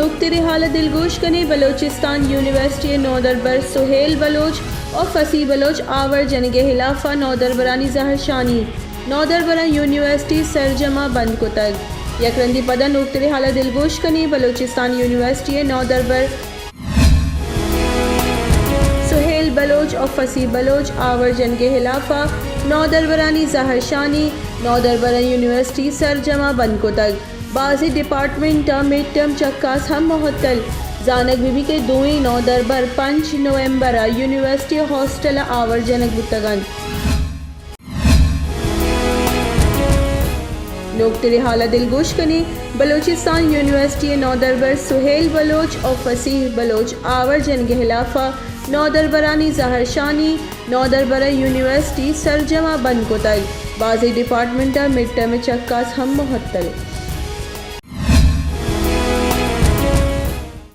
نقطۂ حالت دلگوش کنے بلوچستان یونیورسٹی نودربر سہیل بلوچ اور فصیح بلوچ آور جنگ خلافہ نودربرانی ظاہر شانی نودربرہ یونیورسٹی سرجمہ بند کتگ یکرندی پدہ نقطۂ حالت دلگوش کنے بلوچستان یونیورسٹی نودربر سہیل بلوچ اور فصیح بلوچ آور جنگ خلافہ نودربرانی ظاہر شانی نودربرہ یونیورسٹی سرجمہ بند کتگ بعضی ڈپارٹمنٹ مڈ ٹرم چکاس ہم معطل زانک بی بی کے دوئیں نودربر 5 نومبر یونیورسٹی ہاسٹل آور جنک بتگن نقطۂ حالت دلگوش کنے بلوچستان یونیورسٹی نودربر سہیل بلوچ اور فصیح بلوچ آور جنگ خلافہ نودربرانی ظاہر شانی نودربرہ یونیورسٹی سرجمہ بند کتگ بعضی ڈپارٹمنٹ مڈ ٹرم چکاس ہم معطل